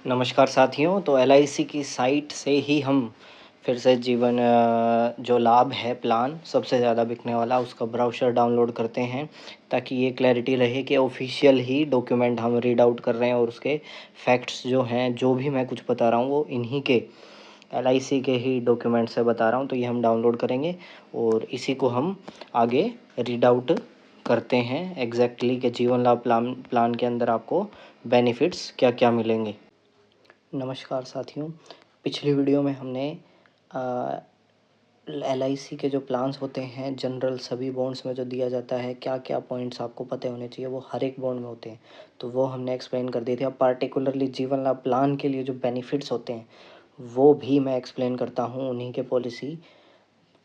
नमस्कार साथियों। तो एलआईसी की साइट से ही हम फिर से जीवन जो लाभ है प्लान सबसे ज़्यादा बिकने वाला उसका ब्राउज़र डाउनलोड करते हैं, ताकि ये क्लैरिटी रहे कि ऑफिशियल ही डॉक्यूमेंट हम रीड आउट कर रहे हैं और उसके फैक्ट्स जो हैं, जो भी मैं कुछ बता रहा हूँ वो इन्हीं के एलआईसी के ही डॉक्यूमेंट से बता रहा हूँ। तो ये हम डाउनलोड करेंगे और इसी को हम आगे रीड आउट करते हैं एग्जैक्टली कि जीवन लाभ प्लान के अंदर आपको बेनिफिट्स क्या क्या मिलेंगे। नमस्कार साथियों, पिछली वीडियो में हमने एलआईसी के जो प्लान्स होते हैं जनरल सभी बॉन्ड्स में जो दिया जाता है, क्या क्या पॉइंट्स आपको पता होने चाहिए, वो हर एक बॉन्ड में होते हैं, तो वो हमने एक्सप्लेन कर दिए थे। अब पार्टिकुलरली जीवन लाभ प्लान के लिए जो बेनिफिट्स होते हैं वो भी मैं एक्सप्लेन करता हूँ। उन्हीं के पॉलिसी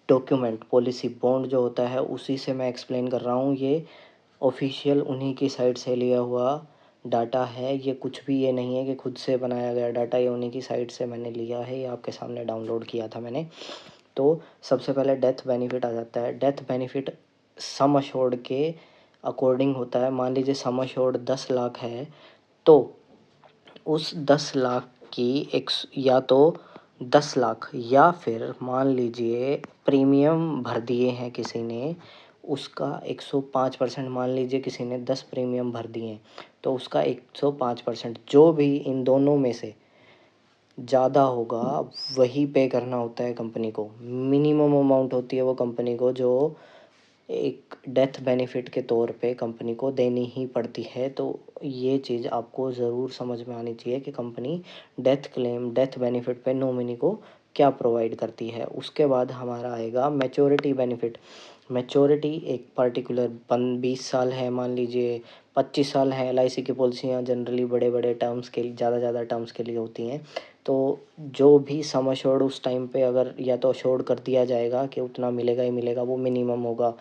डॉक्यूमेंट, पॉलिसी बॉन्ड जो होता है उसी से मैं एक्सप्लेन कर रहा हूँ। ये ऑफिशियल उन्हीं की साइट से लिया हुआ डाटा है, ये कुछ भी ये नहीं है कि खुद से बनाया गया डाटा, ये उन्हीं की साइट से मैंने लिया है, ये आपके सामने डाउनलोड किया था मैंने। तो सबसे पहले डेथ बेनिफिट आ जाता है। डेथ बेनिफिट सम अश्योर्ड के अकॉर्डिंग होता है। मान लीजिए सम अश्योर्ड 10 लाख है, तो उस 10 लाख की या तो 10 लाख या फिर मान लीजिए प्रीमियम भर दिए हैं किसी ने, उसका 105%, मान लीजिए किसी ने 10 प्रीमियम भर दिए हैं तो उसका 105% जो भी इन दोनों में से ज़्यादा होगा वही पे करना होता है कंपनी को। मिनिमम अमाउंट होती है वो कंपनी को जो एक डेथ बेनिफिट के तौर पे कंपनी को देनी ही पड़ती है। तो ये चीज़ आपको ज़रूर समझ में आनी चाहिए कि company death claim, death benefit पे नॉमिनी को क्या प्रोवाइड करती है। उसके बाद हमारा आएगा मैच्योरिटी बेनिफिट। मैच्योरिटी एक पर्टिकुलर 20 साल है, मान लीजिए 25 साल है। एलआईसी की पॉलिसियाँ जनरली बड़े बड़े टर्म्स के लिए, ज़्यादा टर्म्स के लिए होती हैं। तो जो भी सम अश्योर्ड उस टाइम पे अगर या तो अश्योर्ड कर दिया जाएगा कि उतना मिलेगा ही मिलेगा, वो मिनिमम होगा,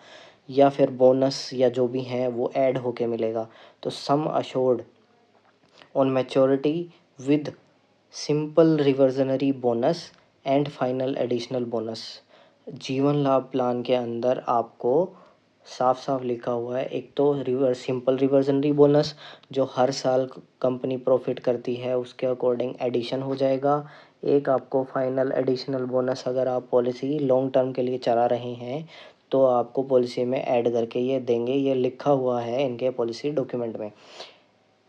या फिर बोनस या जो भी हैं वो ऐड होके मिलेगा। तो sum assured on maturity with simple reversionary bonus and final additional bonus. जीवन लाभ प्लान के अंदर आपको साफ साफ लिखा हुआ है, एक तो सिंपल रिवर्जनरी बोनस जो हर साल कंपनी प्रॉफिट करती है उसके अकॉर्डिंग एडिशन हो जाएगा। एक आपको फाइनल एडिशनल बोनस, अगर आप पॉलिसी लॉन्ग टर्म के लिए चला रहे हैं तो आपको पॉलिसी में ऐड करके ये देंगे, ये लिखा हुआ है इनके पॉलिसी डॉक्यूमेंट में।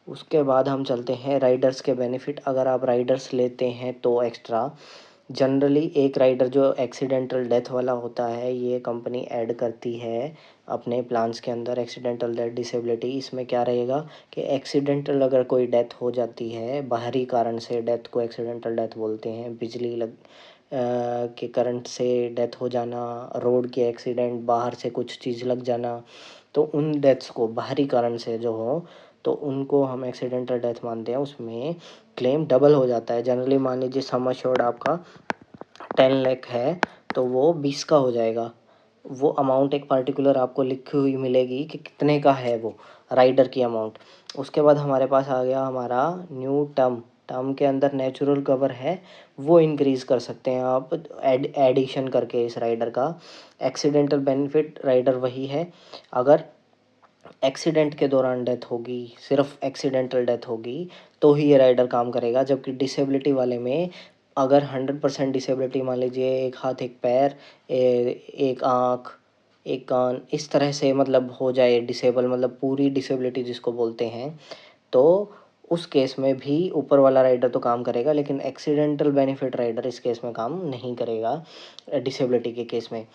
उसके बाद हम चलते हैं राइडर्स के बेनिफिट। अगर आप राइडर्स लेते हैं तो एक्स्ट्रा, जनरली एक राइडर जो एक्सीडेंटल डेथ वाला होता है ये कंपनी ऐड करती है अपने प्लान्स के अंदर। एक्सीडेंटल डेथ, डिसेबिलिटी, इसमें क्या रहेगा कि एक्सीडेंटल अगर कोई डेथ हो जाती है बाहरी कारण से, डेथ को एक्सीडेंटल डेथ बोलते हैं। बिजली के करंट से डेथ हो जाना, रोड के एक्सीडेंट, बाहर से कुछ चीज़ लग जाना, तो उन डेथ्स को बाहरी कारण से जो हो तो उनको हम एक्सीडेंटल डेथ मानते हैं। उसमें क्लेम डबल हो जाता है। जनरली मान लीजिए सम अश्योर्ड आपका 10 लाख है तो वो 20 का हो जाएगा। वो अमाउंट एक पर्टिकुलर आपको लिखी हुई मिलेगी कि कितने का है वो राइडर की अमाउंट। उसके बाद हमारे पास आ गया हमारा न्यू टर्म। टर्म के अंदर नेचुरल कवर है, वो इंक्रीज़ कर सकते हैं आप एडिशन करके इस राइडर का। एक्सीडेंटल बेनिफिट राइडर वही है, अगर एक्सीडेंट के दौरान डेथ होगी, सिर्फ एक्सीडेंटल डेथ होगी तो ही ये राइडर काम करेगा। जबकि डिसेबिलिटी वाले में अगर 100% डिसेबिलिटी, मान लीजिए एक हाथ एक पैर, एक आँख एक कान, इस तरह से मतलब हो जाए डिसेबल, मतलब पूरी डिसेबिलिटी जिसको बोलते हैं, तो उस केस में भी ऊपर वाला राइडर तो काम करेगा, लेकिन एक्सीडेंटल बेनिफिट राइडर इस केस में काम नहीं करेगा डिसेबिलिटी के केस में।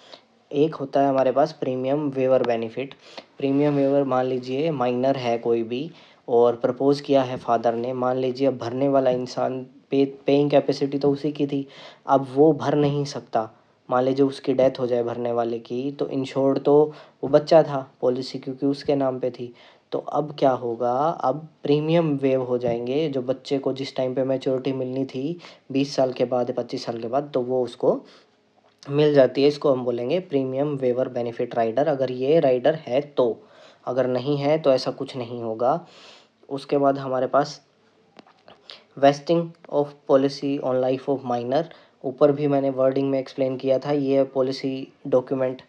एक होता है हमारे पास premium waiver benefit. Premium waiver, मान लीजिए माइनर है कोई भी और प्रपोज़ किया है फादर ने, मान लीजिए अब भरने वाला इंसान, पेइंग कैपेसिटी तो उसी की थी, अब वो भर नहीं सकता, मान लीजिए उसकी डेथ हो जाए भरने वाले की, तो इंश्योर्ड तो वो बच्चा था पॉलिसी क्योंकि उसके नाम पे थी। तो अब क्या होगा, अब प्रीमियम वेव हो जाएंगे, जो बच्चे को जिस टाइम पे मैच्योरिटी मिलनी थी 20 साल के बाद, 25 साल के बाद, तो वो उसको मिल जाती है। इसको हम बोलेंगे प्रीमियम वेवर बेनिफिट राइडर, अगर ये राइडर है तो। अगर नहीं है तो ऐसा कुछ नहीं होगा। उसके बाद हमारे पास vesting of policy on life of minor. ऊपर भी मैंने वर्डिंग में एक्सप्लेन किया था, ये पॉलिसी डॉक्यूमेंट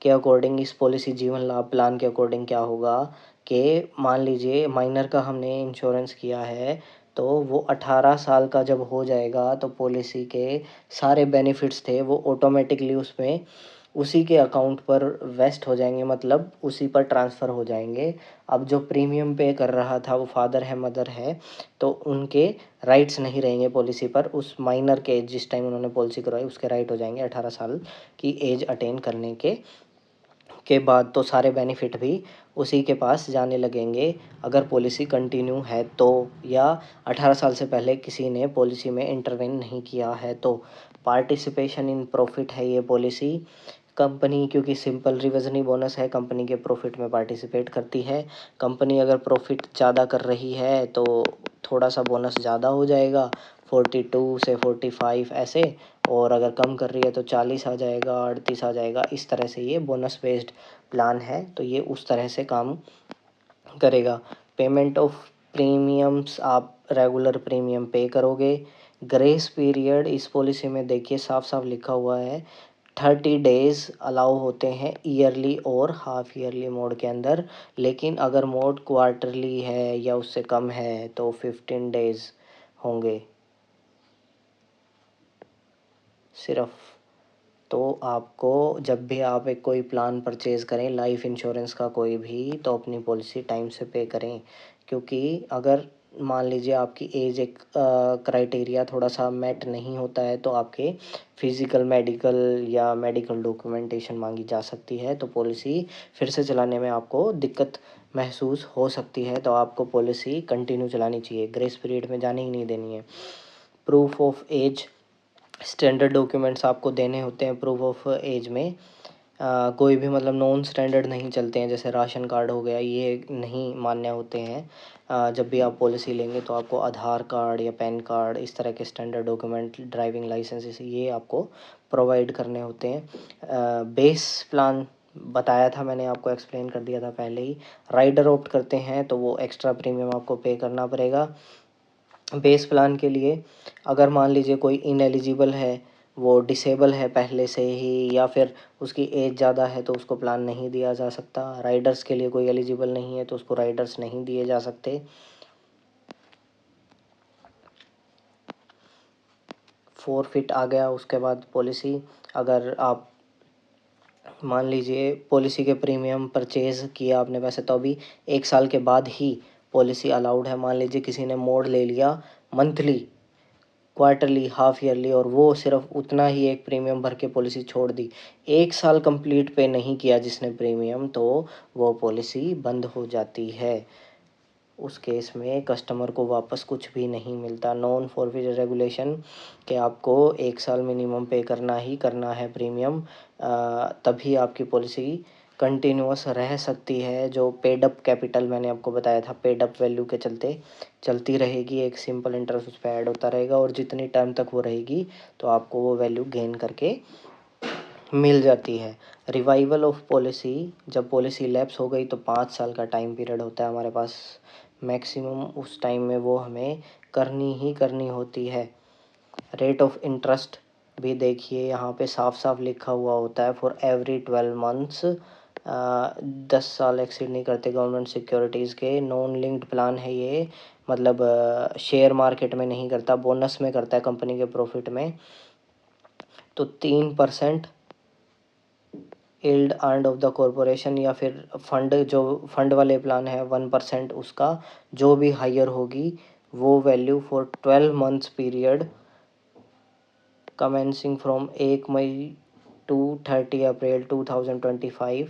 के अकॉर्डिंग, इस पॉलिसी जीवन लाभ प्लान के अकॉर्डिंग क्या होगा कि मान लीजिए माइनर का हमने इंश्योरेंस किया है, तो वो 18 साल का जब हो जाएगा तो पॉलिसी के सारे बेनिफिट्स थे वो ऑटोमेटिकली उसमें उसी के अकाउंट पर वेस्ट हो जाएंगे, मतलब उसी पर ट्रांसफ़र हो जाएंगे। अब जो प्रीमियम पे कर रहा था वो फादर है मदर है, तो उनके राइट्स नहीं रहेंगे पॉलिसी पर। उस माइनर के जिस टाइम उन्होंने पॉलिसी करवाई उसके राइट हो जाएंगे 18 साल की एज अटेन करने के बाद, तो सारे बेनिफिट भी उसी के पास जाने लगेंगे अगर पॉलिसी कंटिन्यू है तो, या 18 साल से पहले किसी ने पॉलिसी में इंटरवेन नहीं किया है तो। पार्टिसिपेशन इन प्रॉफिट है ये पॉलिसी। कंपनी, क्योंकि सिंपल रिविजनी बोनस है, कंपनी के प्रॉफिट में पार्टिसिपेट करती है। कंपनी अगर प्रॉफिट ज़्यादा कर रही है तो थोड़ा सा बोनस ज़्यादा हो जाएगा, 42 से 45 ऐसे, और अगर कम कर रही है तो 40 आ जाएगा, 38 आ जाएगा। इस तरह से ये बोनस बेस्ड प्लान है, तो ये उस तरह से काम करेगा। पेमेंट ऑफ प्रीमियम्स, आप रेगुलर प्रीमियम पे करोगे। ग्रेस पीरियड इस पॉलिसी में देखिए साफ साफ लिखा हुआ है, 30 डेज़ अलाउ होते हैं ईयरली और हाफ ईयरली मोड के अंदर, लेकिन अगर मोड क्वार्टरली है या उससे कम है तो 15 डेज़ होंगे सिर्फ। तो आपको जब भी आप एक कोई प्लान परचेज़ करें लाइफ इंश्योरेंस का कोई भी, तो अपनी पॉलिसी टाइम से पे करें, क्योंकि अगर मान लीजिए आपकी एज एक क्राइटेरिया थोड़ा सा मेट नहीं होता है तो आपके फिज़िकल मेडिकल या मेडिकल डॉक्यूमेंटेशन मांगी जा सकती है, तो पॉलिसी फिर से चलाने में आपको दिक्कत महसूस हो सकती है, तो आपको पॉलिसी कंटिन्यू चलानी चाहिए, ग्रेस पीरियड में जाने ही नहीं देनी है। Proof of age, standard documents आपको देने होते हैं प्रूफ ऑफ एज में। कोई भी मतलब नॉन स्टैंडर्ड नहीं चलते हैं, जैसे राशन कार्ड हो गया, ये नहीं मान्य होते हैं। जब भी आप पॉलिसी लेंगे तो आपको आधार कार्ड या पैन कार्ड, इस तरह के स्टैंडर्ड डॉक्यूमेंट, ड्राइविंग लाइसेंस, ये आपको प्रोवाइड करने होते हैं। बेस प्लान बताया था मैंने, आपको एक्सप्लेन कर दिया था पहले ही। राइडर ऑप्ट करते हैं तो वो एक्स्ट्रा प्रीमियम आपको पे करना पड़ेगा। बेस प्लान के लिए अगर मान लीजिए कोई इनएलिजिबल है, वो डिसेबल है पहले से ही, या फिर उसकी एज ज़्यादा है तो उसको प्लान नहीं दिया जा सकता। राइडर्स के लिए कोई एलिजिबल नहीं है तो उसको राइडर्स नहीं दिए जा सकते। फॉरफिट आ गया उसके बाद पॉलिसी। अगर आप मान लीजिए पॉलिसी के प्रीमियम परचेज़ किया आपने वैसे, तो अभी 1 साल के बाद ही पॉलिसी अलाउड है। मान लीजिए किसी ने मोड ले लिया मंथली, क्वार्टरली, हाफ ईयरली, और वो सिर्फ उतना ही एक प्रीमियम भर के पॉलिसी छोड़ दी, 1 साल कंप्लीट पे नहीं किया जिसने प्रीमियम, तो वो पॉलिसी बंद हो जाती है। उस केस में कस्टमर को वापस कुछ भी नहीं मिलता। नॉन फॉरफिटर रेगुलेशन कि आपको 1 साल मिनिमम पे करना ही करना है प्रीमियम, तभी आपकी पॉलिसी कंटिन्यूअस रह सकती है। जो पेड अप कैपिटल मैंने आपको बताया था, पेड अप वैल्यू के चलते चलती रहेगी, एक सिंपल इंटरेस्ट उस पर ऐड होता रहेगा, और जितनी टाइम तक वो रहेगी तो आपको वो वैल्यू गेन करके मिल जाती है। रिवाइवल ऑफ पॉलिसी, जब पॉलिसी लैप्स हो गई तो 5 साल का टाइम पीरियड होता है हमारे पास मैक्सिमम, उस टाइम में वो हमें करनी ही करनी होती है। रेट ऑफ इंटरेस्ट भी देखिए यहाँ पे साफ साफ लिखा हुआ होता है, फॉर एवरी 12 मंथ्स। 10 साल एक्सीड नहीं करते गवर्नमेंट सिक्योरिटीज़ के। नॉन लिंक्ड प्लान है ये, मतलब शेयर मार्केट में नहीं करता, बोनस में करता है कंपनी के प्रॉफिट में। तो 3% yield earned of the corporation, या फिर फंड, जो फंड वाले प्लान है 1% उसका, जो भी हायर होगी वो value for 12 months period commencing from 1 May to 30 April 2025,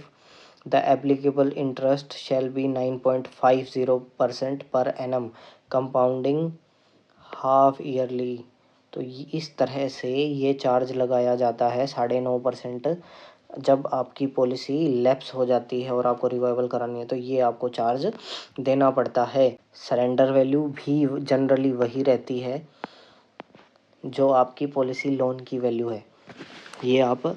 the applicable interest shall be 9.50% per annum compounding half yearly. तो इस तरह से ये चार्ज लगाया जाता है 9.5%। जब आपकी पॉलिसी लैप्स हो जाती है और आपको रिवाइवल करानी है तो ये आपको चार्ज देना पड़ता है। सरेंडर वैल्यू भी जनरली वही रहती है जो आपकी पॉलिसी लोन की वैल्यू है। ये आप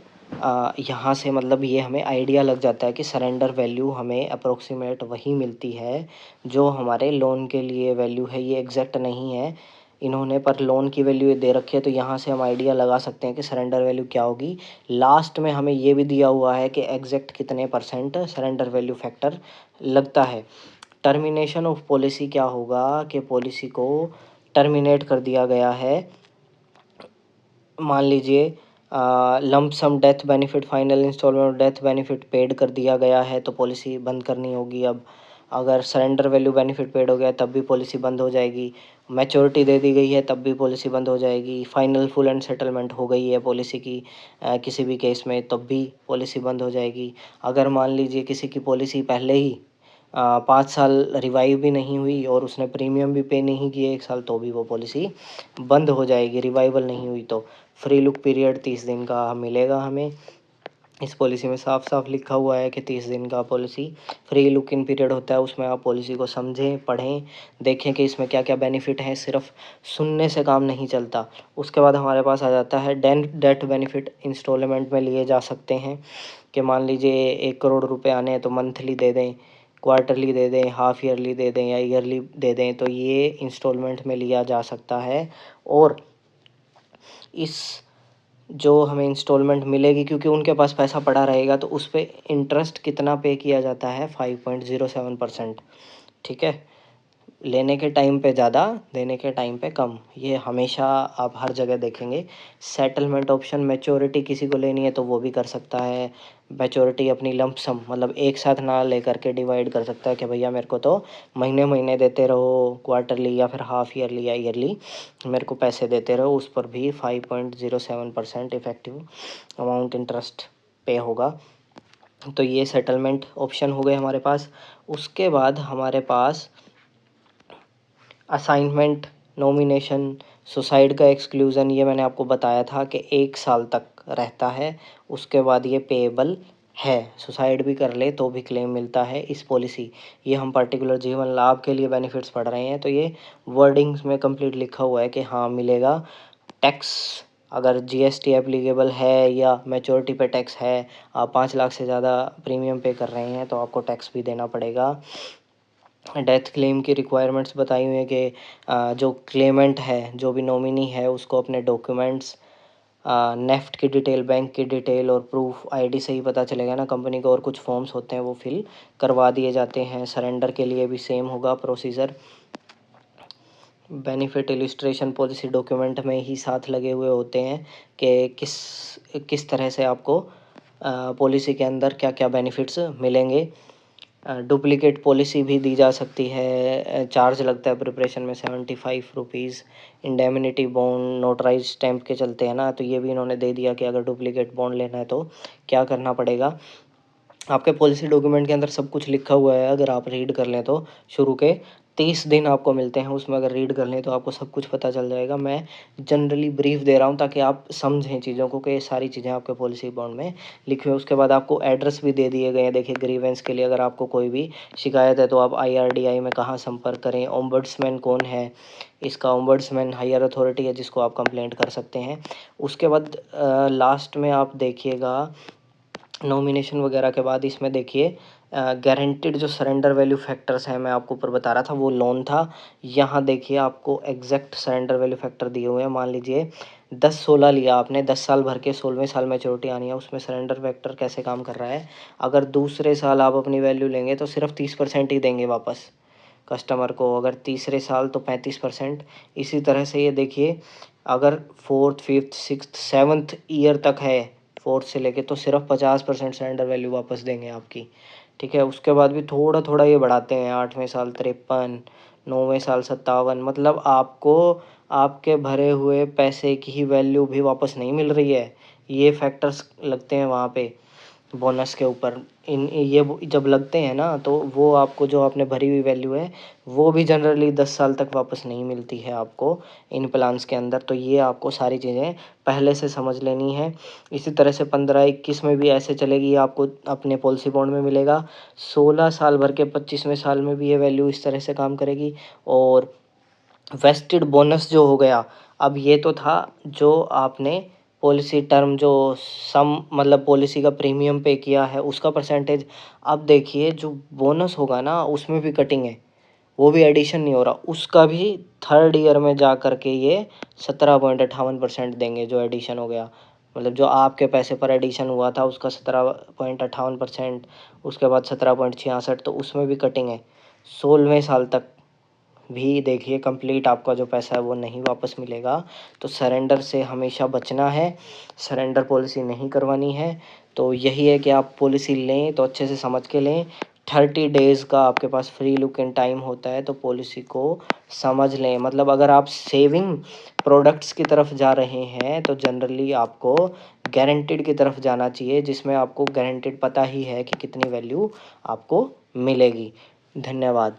यहाँ से मतलब ये हमें आइडिया लग जाता है कि सरेंडर वैल्यू हमें अप्रोक्सीमेट वही मिलती है जो हमारे लोन के लिए वैल्यू है। ये एग्जैक्ट नहीं है इन्होंने, पर लोन की वैल्यू दे रखी है तो यहाँ से हम आइडिया लगा सकते हैं कि सरेंडर वैल्यू क्या होगी। लास्ट में हमें ये भी दिया हुआ है कि एग्जैक्ट कितने % सरेंडर वैल्यू फैक्टर लगता है। टर्मिनेशन ऑफ पॉलिसी क्या होगा कि पॉलिसी को टर्मिनेट कर दिया गया है। मान लीजिए lump sum death benefit, final instalment death benefit paid कर दिया गया है तो पॉलिसी बंद करनी होगी अब। अगर सरेंडर वैल्यू बेनिफिट पेड हो गया तब भी पॉलिसी बंद हो जाएगी। मैच्योरिटी दे दी गई है तब भी पॉलिसी बंद हो जाएगी। फाइनल फुल एंड सेटलमेंट हो गई है पॉलिसी की किसी भी केस में तब भी पॉलिसी बंद हो जाएगी। अगर मान लीजिए किसी की पॉलिसी पहले ही 5 साल रिवाइव भी नहीं हुई और उसने प्रीमियम भी पे नहीं किए 1 साल तो भी वो पॉलिसी बंद हो जाएगी, रिवाइवल नहीं हुई तो। फ्री लुक पीरियड 30 दिन का मिलेगा हमें। इस पॉलिसी में साफ साफ लिखा हुआ है कि 30 दिन का policy free look in period होता है। उसमें आप पॉलिसी को समझें, पढ़ें, देखें कि इसमें क्या क्या बेनिफिट हैं। सिर्फ सुनने से काम नहीं चलता। उसके बाद हमारे पास आ जाता है डेथ बेनिफिट। इंस्टॉलमेंट में लिए जा सकते हैं कि मान लीजिए 1 करोड़ रुपए आने हैं तो मंथली दे दें, क्वार्टरली दे दें, हाफ ईयरली दे दें या ईयरली दे दें, तो ये इंस्टॉलमेंट में लिया जा सकता है। और इस जो हमें इंस्टॉलमेंट मिलेगी क्योंकि उनके पास पैसा पड़ा रहेगा तो उस पर इंटरेस्ट कितना पे किया जाता है, 5.07%। ठीक है, लेने के टाइम पे ज़्यादा, देने के टाइम पे कम, ये हमेशा आप हर जगह देखेंगे। सेटलमेंट ऑप्शन, मैच्योरिटी किसी को लेनी है तो वो भी कर सकता है। मैच्योरिटी अपनी लंप सम मतलब एक साथ ना लेकर के डिवाइड कर सकता है कि भैया मेरे को तो महीने महीने देते रहो, क्वार्टरली या फिर हाफ ईयरली या ईयरली मेरे को पैसे देते रहो। उस पर भी 5.07% इफेक्टिव अमाउंट इंटरेस्ट पे होगा। तो ये सेटलमेंट ऑप्शन हो गए हमारे पास। उसके बाद हमारे पास असाइनमेंट, नॉमिनेशन, सुसाइड का एक्सक्लूज़न, ये मैंने आपको बताया था कि 1 साल तक रहता है। उसके बाद ये पेएबल है। सुसाइड भी कर ले तो भी क्लेम मिलता है इस पॉलिसी। ये हम पर्टिकुलर जीवन लाभ के लिए बेनिफिट्स पढ़ रहे हैं तो ये वर्डिंग्स में कंप्लीट लिखा हुआ है कि हाँ मिलेगा। टैक्स, अगर जीएसटी एप्लीकेबल है या मैच्योरिटी पे टैक्स है, आप 5 लाख से ज़्यादा प्रीमियम पे कर रहे हैं तो आपको टैक्स भी देना पड़ेगा। डेथ क्लेम की रिक्वायरमेंट्स बताई हुई है कि जो क्लेमेंट है, जो भी नॉमिनी है, उसको अपने डॉक्यूमेंट्स, नेफ्ट की डिटेल, बैंक की डिटेल और प्रूफ आईडी से ही पता चलेगा ना कंपनी को, और कुछ फॉर्म्स होते हैं वो फिल करवा दिए जाते हैं। सरेंडर के लिए भी सेम होगा procedure. Benefit illustration policy document में ही साथ लगे हुए होते हैं कि किस तरह से आपको पॉलिसी के अंदर क्या क्या बेनिफिट्स मिलेंगे। डुप्लीकेट पॉलिसी भी दी जा सकती है। चार्ज लगता है प्रिपरेशन में 75 rupees. Indemnity bond notarise stamp के चलते हैं ना, तो ये भी इन्होंने दे दिया कि अगर डुप्लीकेट बॉन्ड लेना है तो क्या करना पड़ेगा। आपके पॉलिसी डॉक्यूमेंट के अंदर सब कुछ लिखा हुआ है। अगर आप रीड कर लें तो शुरू के 30 दिन आपको मिलते हैं, उसमें अगर रीड कर लें तो आपको सब कुछ पता चल जाएगा। मैं जनरली ब्रीफ दे रहा हूँ ताकि आप समझें चीज़ों को कि ये सारी चीज़ें आपके पॉलिसी बॉन्ड में लिखी हुई है। उसके बाद आपको एड्रेस भी दे दिए गए हैं। देखिए ग्रीवेंस के लिए अगर आपको कोई भी शिकायत है तो आप IRDI में कहाँ संपर्क करें। ओम्बड्समैन कौन है, इसका ओम्बड्समैन हायर अथॉरिटी है जिसको आप कंप्लेंट कर सकते हैं। उसके बाद लास्ट में आप देखिएगा नॉमिनेशन वगैरह के बाद इसमें देखिए गारंटीड जो सरेंडर वैल्यू फैक्टर्स हैं, मैं आपको ऊपर बता रहा था वो लोन था। यहाँ देखिए आपको एग्जैक्ट सरेंडर वैल्यू फैक्टर दिए हुए हैं। मान लीजिए 10-16 लिया आपने, 10 साल भर के 16वें साल मैच्योरिटी आनी है, उसमें सरेंडर फैक्टर कैसे काम कर रहा है। अगर दूसरे साल आप अपनी वैल्यू लेंगे तो सिर्फ 30% ही देंगे वापस कस्टमर को, अगर तीसरे साल तो 35%। इसी तरह से ये देखिए अगर fourth, fifth, sixth, seventh year तक है, फोर्थ से लेके, तो सिर्फ 50% सरेंडर वैल्यू वापस देंगे आपकी। ठीक है, उसके बाद भी थोड़ा थोड़ा ये बढ़ाते हैं। 8वें साल 53, 9वें साल 57, मतलब आपको आपके भरे हुए पैसे की ही वैल्यू भी वापस नहीं मिल रही है। ये फैक्टर्स लगते हैं वहाँ पे बोनस के ऊपर। जब लगते हैं ना तो वो आपको जो आपने भरी हुई वैल्यू है वो भी जनरली 10 साल तक वापस नहीं मिलती है आपको इन प्लान्स के अंदर। तो ये आपको सारी चीज़ें पहले से समझ लेनी है। इसी तरह से 15-21 में भी ऐसे चलेगी, आपको अपने पॉलिसी बॉन्ड में मिलेगा। 16 साल भर के 25वें साल में भी ये वैल्यू इस तरह से काम करेगी। और वेस्टेड बोनस जो हो गया, अब ये तो था जो आपने पॉलिसी टर्म जो सम मतलब पॉलिसी का प्रीमियम पे किया है उसका परसेंटेज। अब देखिए जो बोनस होगा ना उसमें भी कटिंग है, वो भी एडिशन नहीं हो रहा, उसका भी थर्ड ईयर में जा कर के ये 17.58% देंगे जो एडिशन हो गया। मतलब जो आपके पैसे पर एडिशन हुआ था उसका 17.58%, उसके बाद 17.66, तो उसमें भी कटिंग है। 16वें साल तक भी देखिए कंप्लीट आपका जो पैसा है वो नहीं वापस मिलेगा। तो सरेंडर से हमेशा बचना है, सरेंडर पॉलिसी नहीं करवानी है। तो यही है कि आप पॉलिसी लें तो अच्छे से समझ के लें। 30 डेज़ का आपके पास फ्री लुक इन टाइम होता है, तो पॉलिसी को समझ लें। मतलब अगर आप सेविंग प्रोडक्ट्स की तरफ जा रहे हैं तो जनरली आपको गारंटीड की तरफ जाना चाहिए, जिसमें आपको गारंटीड पता ही है कि कितनी वैल्यू आपको मिलेगी। धन्यवाद।